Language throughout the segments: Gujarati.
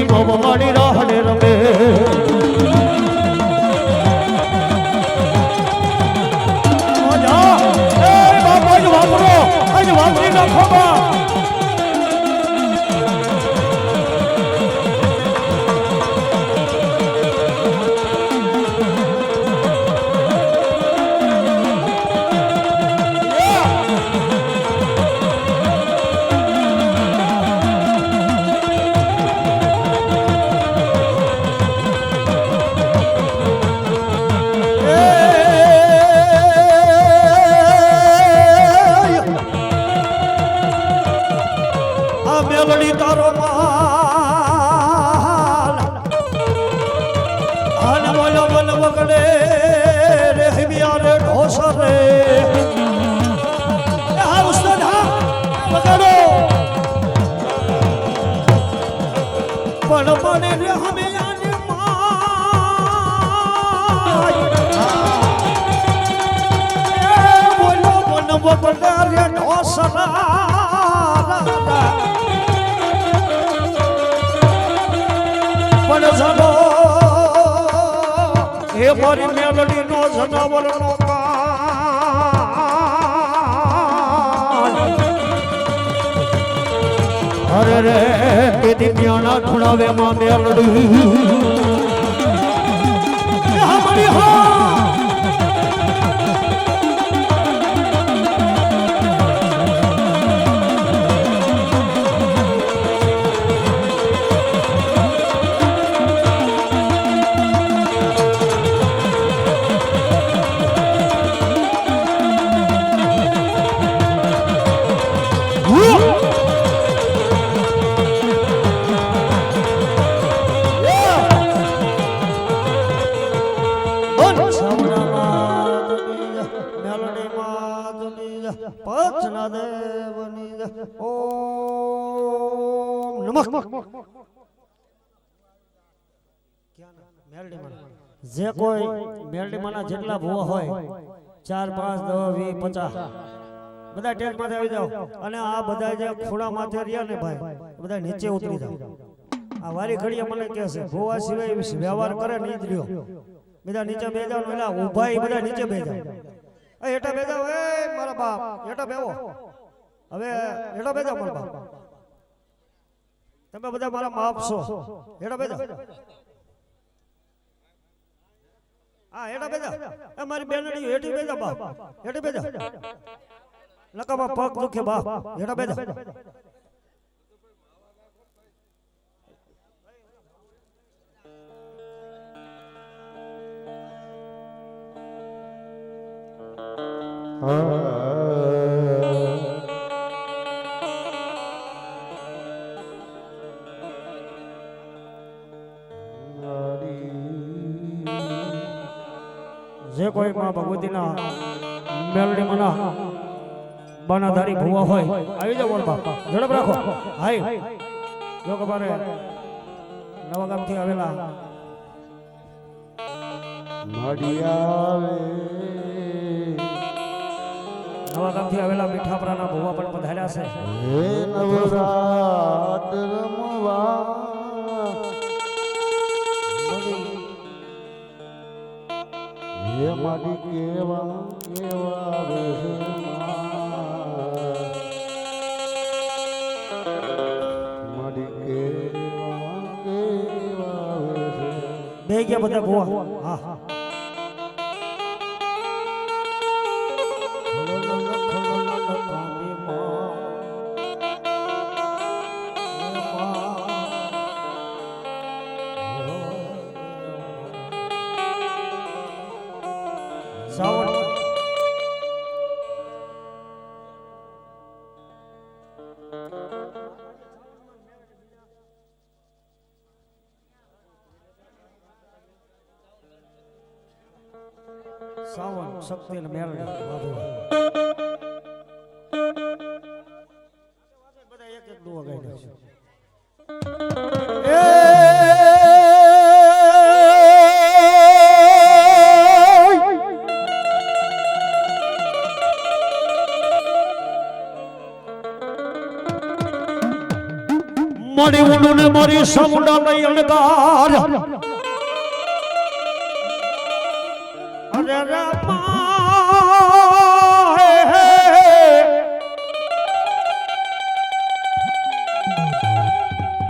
વીણી ભવવાણી રાહડે રમે વાપરી નાખો મેલડી તારો માલ આન બોલો બોલ વગડે રે હિમિયા રે ઢોસર રે આ ઉસ્તાદ હા વગડો પણ મને રે હમે આને માય બોલો બોલ વગડે રે ઢોસર હે મારી મેલડી નો જનાવર નો અરે રે પેદી મ્યાના ખૂણાવે માં મેલડી મારી હા જે કોઈ મેરડીમાંના જેટલા ભૂવા હોય 4 5 10 20 50 બધા ટેક માથે આવી જાવ અને આ બધા જે ખૂણા માથે રહ્યા ને ભાઈ બધા નીચે ઉતરી જાવ આ વારી ઘડીએ મને કહે છે ભૂવા સિવાય વ્યવહાર કરે નહીં રહ્યો બધા નીચે બે જાવ એટલે ઊભા એ બધા નીચે બે જાવ એ હેઠા બે જાવ એ મારા બાપ હેઠા બેવો હવે હેઠા બે જાવ મારા બાપ તમે બધા મારા માપ છો હેઠા બે જાવ હા હેઠા બેજા એ મારી બેનડી હેઠી બેજા બાપ હેઠી બેજા લકામાં પગ દુખે બાપ હેઠા બેજા જે કોઈ માં ભગવતીના મેલડી મના બાનાધારી ભૂવા હોય આવી જાવ બોલ બાપ ઝડપ રાખો હાય જો કબારે નવા ગામથી આવેલા નવા ગામથી આવેલા મીઠાપરાના ભૂવા પણ પધાર્યા છે હે નવરાત રમવા હે મારી કેવા કેવા મારી કેવા કેવા બે ગયા બધા ભૂવા હા હા સાવન શક્તિ ને મેળવી બધા એક એક દુઆ ગાઈ દે છે મારી ઊંડું ને મારી સમુડા લઈ અણગાર અરે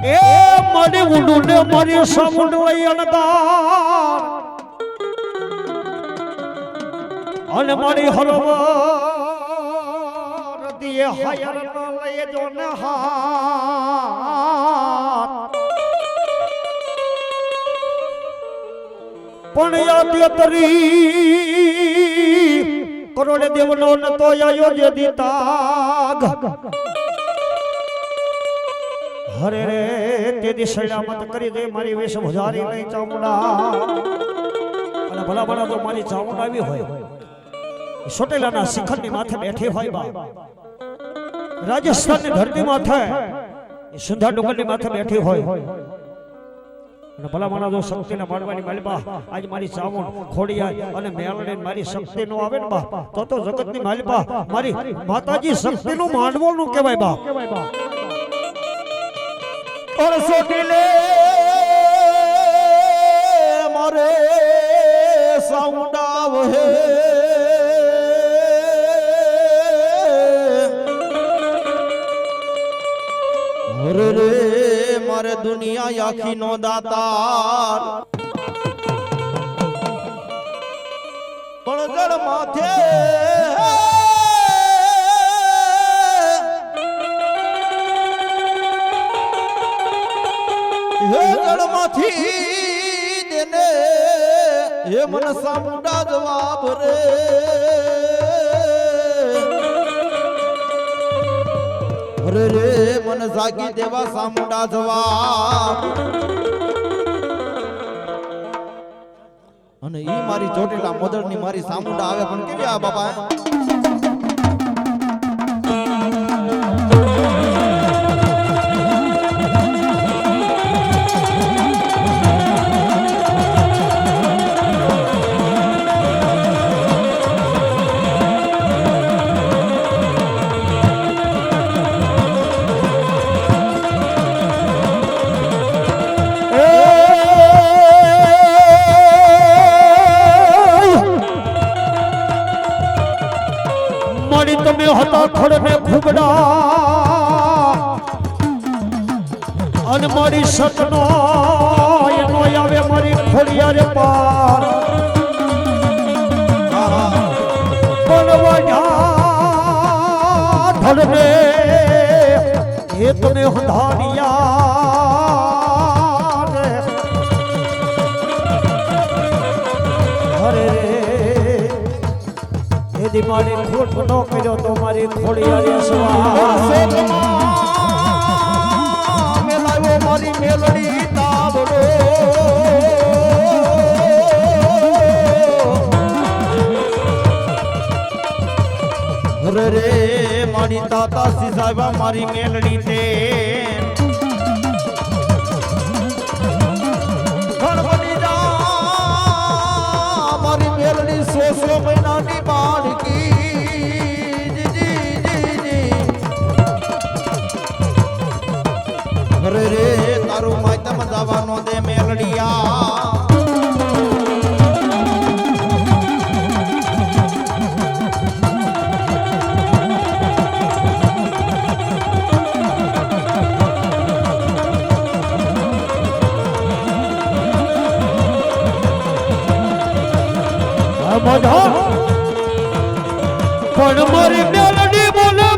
એ મારી ઊંડું ને મારી સમુડ લઈ અણગાર અને મારી હરવા દિયે હાયર ન લઈ જો ને હાથ પણ યાદ તરી કરોડે દેવનો ન તો આયો જે દીતાગ હરે રે તે દિશા મત કરી દે મારી વેશ ભજારી લઈ ચામુંડા અને ભલા ભલા તો મારી ચામુંડા આવી હોય સોટેલાના શિખરની માથે બેઠી હોય બા રાજસ્થાનની ધરતી માથે સુંધા ડુંગરની માથે બેઠી હોય અને ભલા ભલા તો શક્તિને માણવાની માલિબા આજ મારી ચામુંડ ખોડિયા અને મેલડી મારી શક્તિ નો આવે ને બા તો જગતની માલિબા મારી માતાજી શક્તિનું માંડવોનું કહેવાય બા और सोटिले मारे साउंडाव है अरे रे मारे दुनिया आखी नो दातार पण जड़ माथे देने ये मन सामुंडा जवाब रे अरे रे मन जागी देवा सामुंडा जवाब અને ઈ મારી ચોટીલા મોદરની મારી સામુંડા આવે પણ કેવી આ બાપા તમે હતા ખડને ઘૂગડા અને મારી સતનો એનો આવે મારી ખોડિયારે પાર બનવાયા ધડને એ તમે હંધારિયા હરે यदि मारी खोट न करो तो मारी खोड़िया मेलायो मारी मेलड़ी ताबड़ो रे रे मारी ताता सिसावा मारी मेलड़ी ते गणपति जा मारी मेलड़ी 100 महीना नी बाढ़ की रे रे तारू मायतम जावानो दे मेलड़िया પણ મારી મેલડી બોલે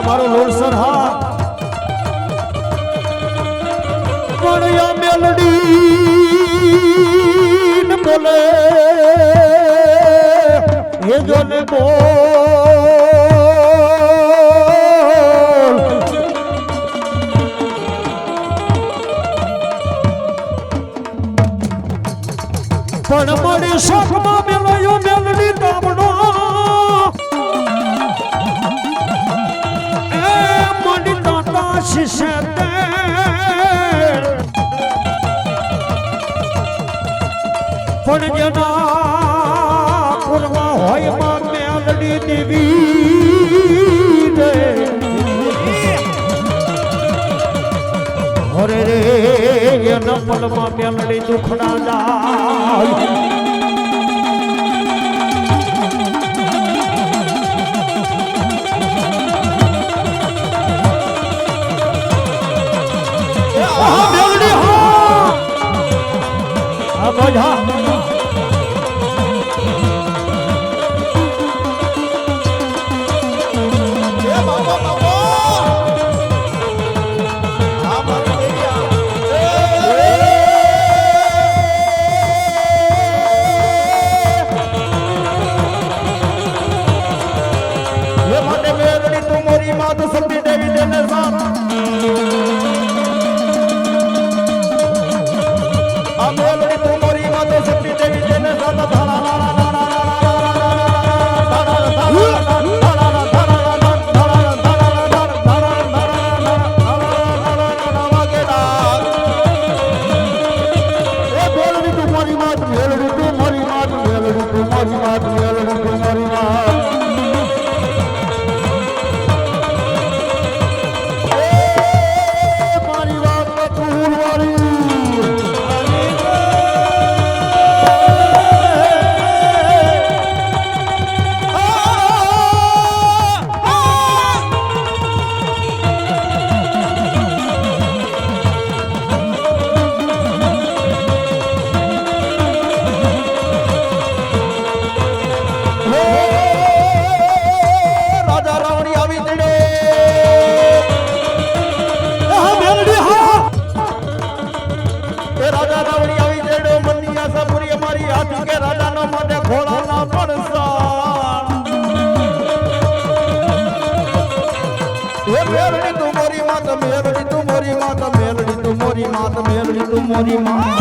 મારો લોલસર હા પણ આ મેલડી બોલે એ જોને પણ મારી શોખમાં મેલાયો મેલડી તામડો એ મારી તાતા શિશે પણ જેના પૂર્વા હોય માં મેલડી દેવી રે અરે રે એના પલમાં મેલડી દુખડા જાય મોરી માં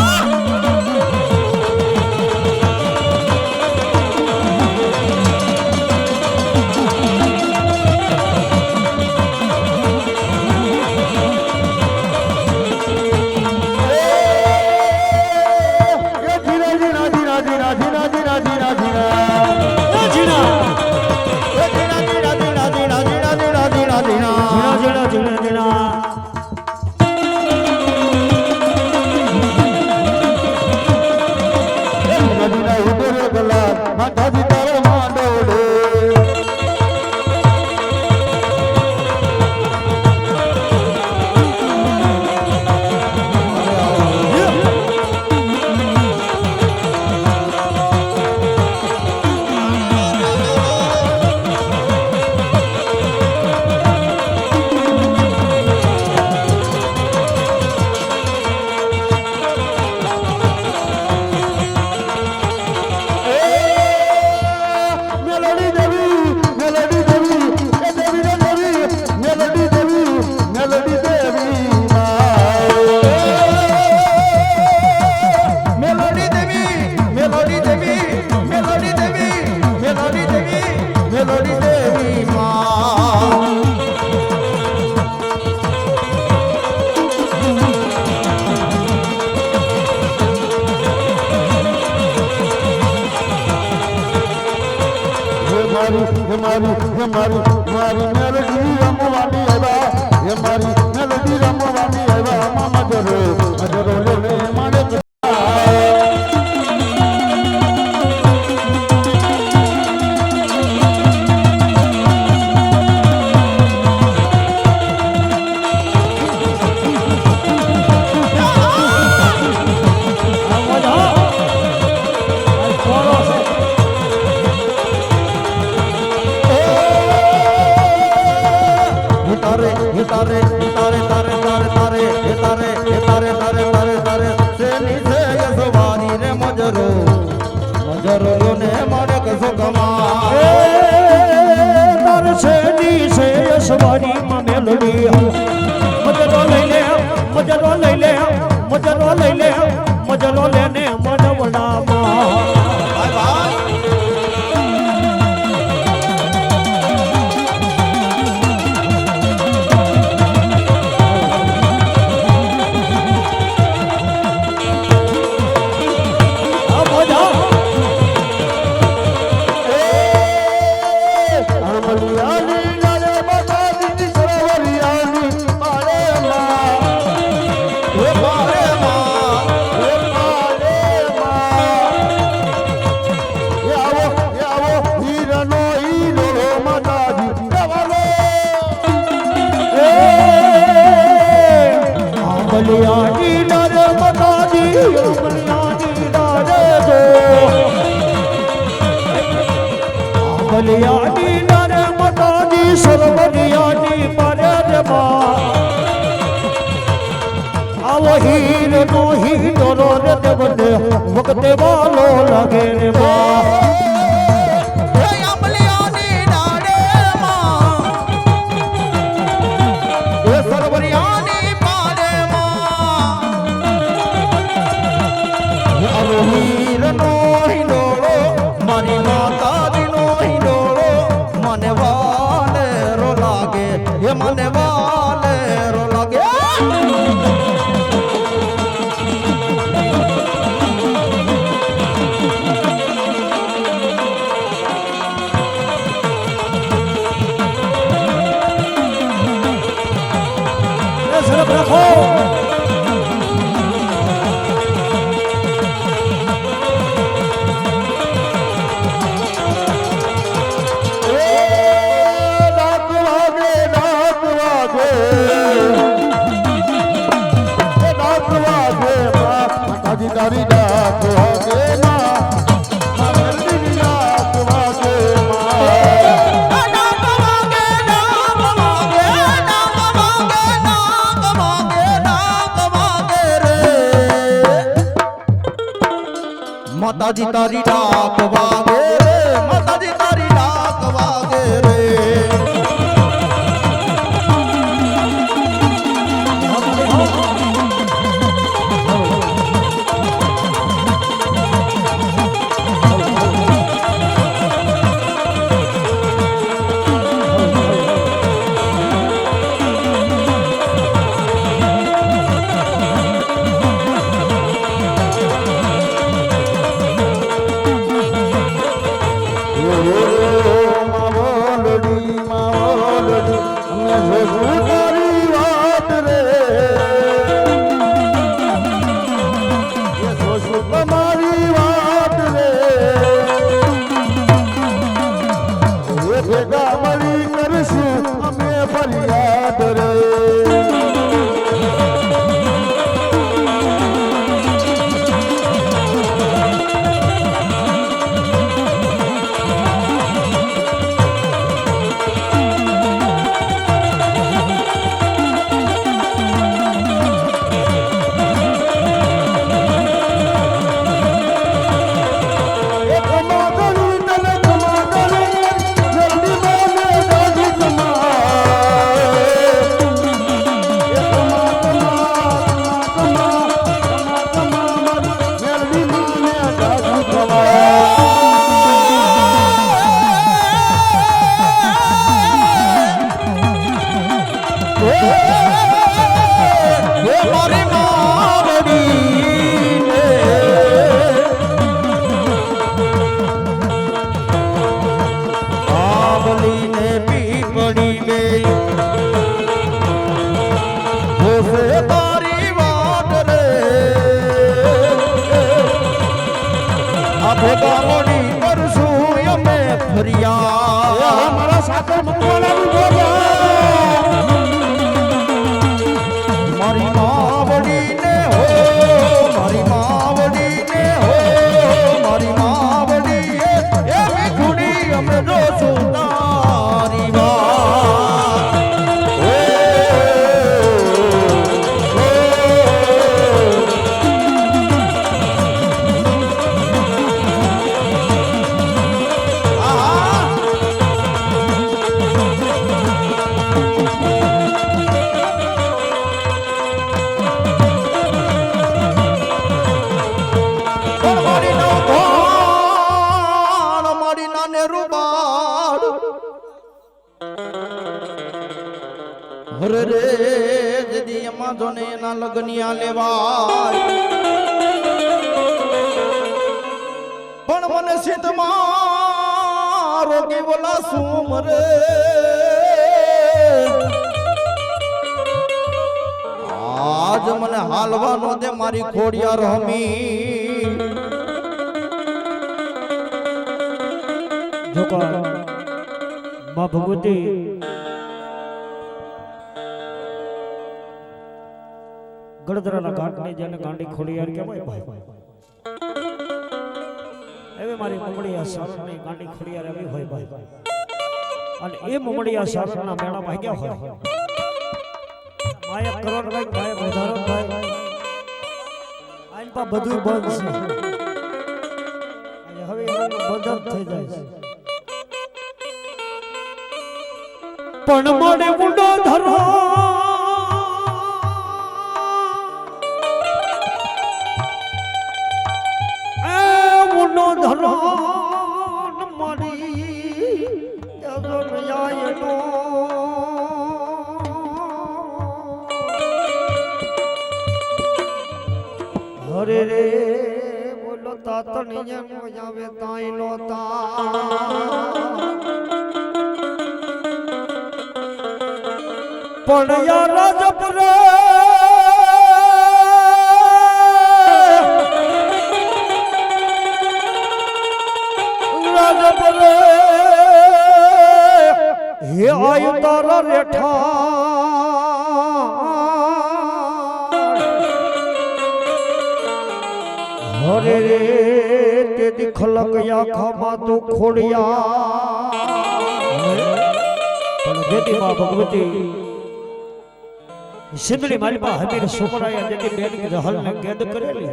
મારી મેલડી રમવાની આવ્યા મારી મેલડી રમવાની આવ્યા મજરો મજરો લેને મારે તારે તારે તારે તારે તારે તારે તારે તારે તારે તારે સેની સે યસવારી રે મજરો મજરો ને મારે કસો કમા તારે સેની સે યસવારી માં મેલડી મજરો લઈ લે મજરો લઈ લે મજરો લઈ લે મજરો લેને મનવડામાં માં એ કાલે માં એ આવો હીરનો હીરો માતાજી દેવાલો એ આંબલિયાની નર માતાજી આંબલિયાની નર જો આંબલિયાની નર માતાજી સરબનિયાની પરે રે માં આવો હીરનો હીરો રે દેવને વખતે વાલો લાગે રે માં એ આંબલિયાની ડાળે માં એ સરવરિયાની પાડે માં આવો હીરનો હિંડોળો મારી માતાજીનો હિંડોળો મને વાલેરો લાગે એ મને વાલેરો લાગે એ સરબ રાખો ડાક વાગે માતાજી તારી ડાક વાગે માં માતાજી ડાક વાગે માતાજી તારી ડાક વાગે રે માતાજી તારી ડાક વાગે રે ફરિયાદ રે મારા સાકર મકવાણાનું બોલ્યા મારી માવડીને હો મારી માવડીને હો મારી માવડી એ મીઠુડી અમે જોશું તારી વાત હરે રે જદી એમાં જોને એના લગનિયા લેવાય પણ મને સીધમાં રોકી બોલા સુમ રે આજ મને હાલવાનો દે મારી ખોડિયાર હમી જોકા માં ભગવતી ગળદરાના ઘાટને જેને ગાંડી ખોડિયાર કહેવાય ભાઈ એવી મારી મમડિયા શરણની ગાંડી ખોડિયાર એવી હોય ભાઈ અને એ મમડિયા શરણના મેળા ભાગ્યા હોય માયા કરોડભાઈ માયા વધારણભાઈ આઈન પા બધું બંધ છે અને હવે એનું બંધ થઈ જાય છે પણ મને મુંડો ધરો મુંડો ધરો મારી હરે રે બોલો તાતણી જન આવે તાઈ લો પણ યાર રાજપુરે રાજપુરે હે આયુ તારા રેઠા હરે રે તે દિખલક આખામાં તું ખોડિયા પણ જેથી માં ભગવતી સિંધણી માલિકા હમીર સુપરાયા જેથી બેન જહલ ને કેદ કરેલી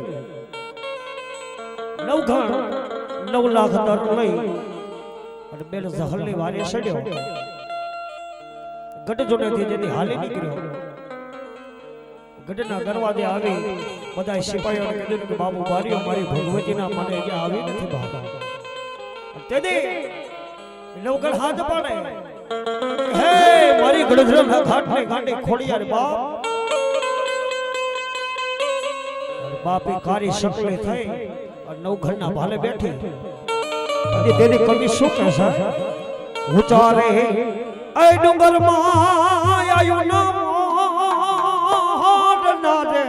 9 લાખ દર લઈ અને બેન જહલ ની વારે સડ્યો ગઢજોડેથી જેથી હાલી નીકળ્યો ગઢના દરવાજે આવી બધા સિપાહીઓને કીધું કે બાબુ બારીઓ મારી ભગવતીના મને અહીંયા આવી નથી બાબા તેથી નવગઢ હાથ પાડે હે મારી ગઢના ઘાટને ગાંડી ખોડિયાર બાપ બાપી કારી શકલે થઈ અને નવઘરના ભાલે બેઠી અને તેની કવિ શું કહે છે ઉચારે એ ડુંગર માં આયો નામ રે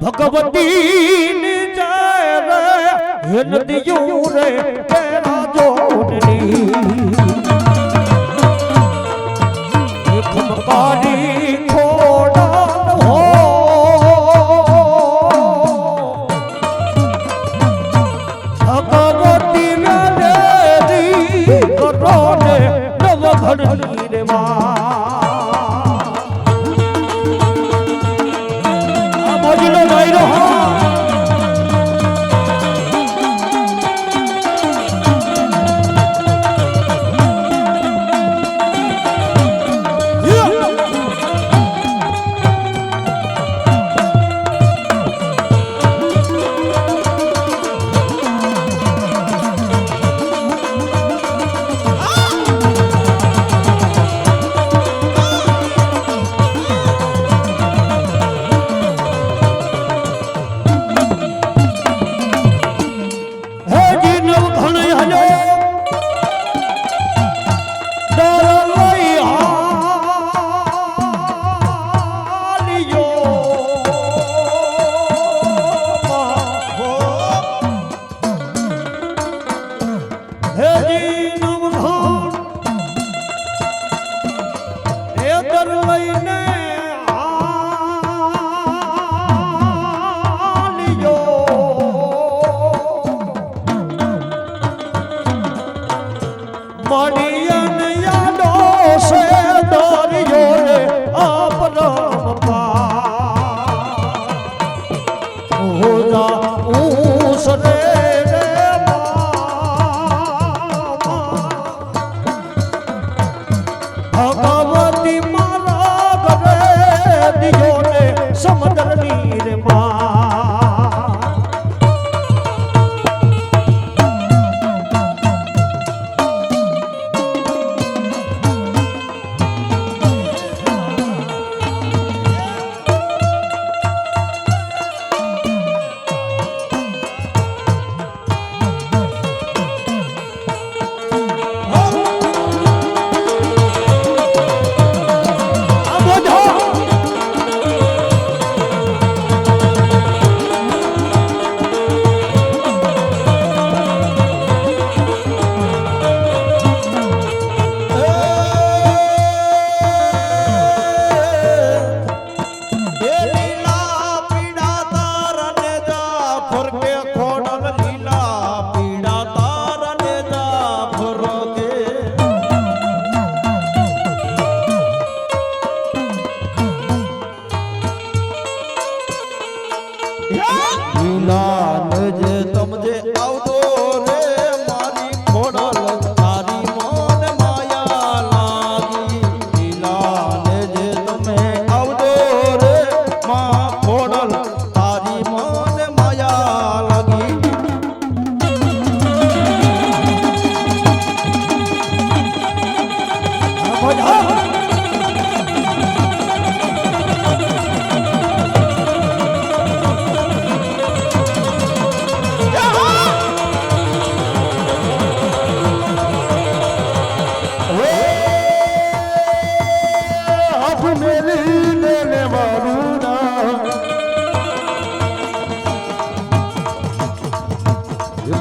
ભગવતી ને જય રે હે નદીયું રે તેરા જોડની ખમકારી ખોડા હો ભગવતી ને રી કરો ને નવઘડની રે માં મોજલો લઈ રહો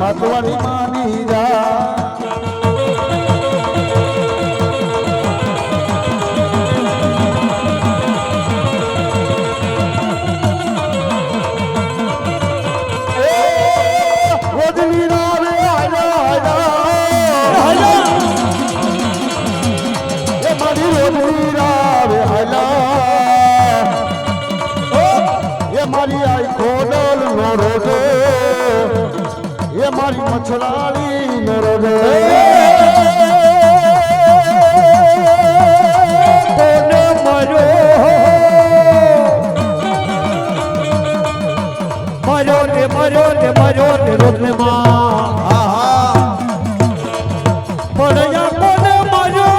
સાચવાની માની જા મારી મછલાડી નો રોજો કોને મર્યો ને રોટલે માં પડ્યા કોને મર્યો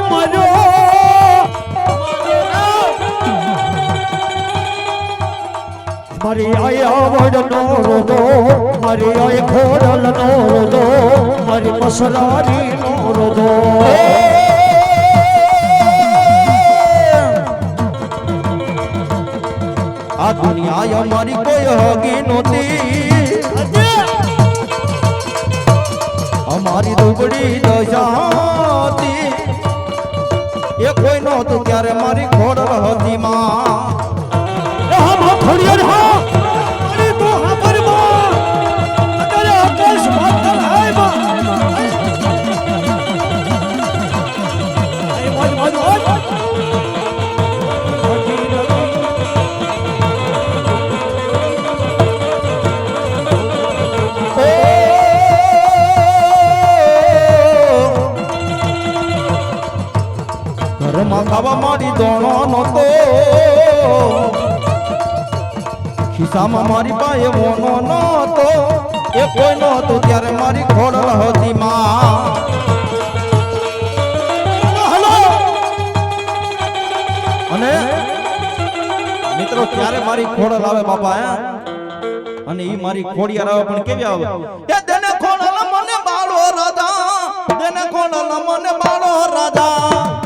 મારી આયા વડનો રોજો મારી આય ખોડલ નો રોજો મારી મસલારી નો રોજો આ દુનિયા અમારી કોઈ હગી નહોતી અમારી દુબળી દશાતી એ કોઈ નહોતું ત્યારે મારી ખોડલ હતી માં ખોડિયાર હા અરે તો હા પર માં અત્યારે આકાશ માથે હાય માં આય મોજ ઘરમાં ખાવા મારી દોણો નહોતો ખિસ્સામાં મારી પાસે મોનો નહોતો એ કોઈ નહોતું ત્યારે મારી ખોડલ હતી માં અને મિત્રો ત્યારે મારી ખોડલ આવે બાપા અને ઈ મારી ખોડિયાર આવે પણ કેવી આવે એ દેને ખોડલ મને બાળો રાજા દેને ખોડલ મને બાળો રાજા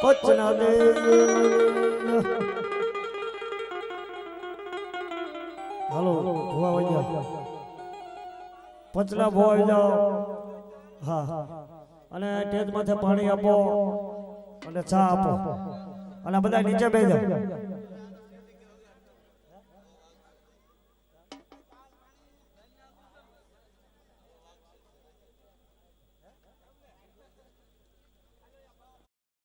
પચના દે હાલો ભુવા વૈયા પચના ભોય જાઓ હા અને ટેજ માથે પાણી આપો અને ચા આપો અને બધા નીચે બેસી જાઓ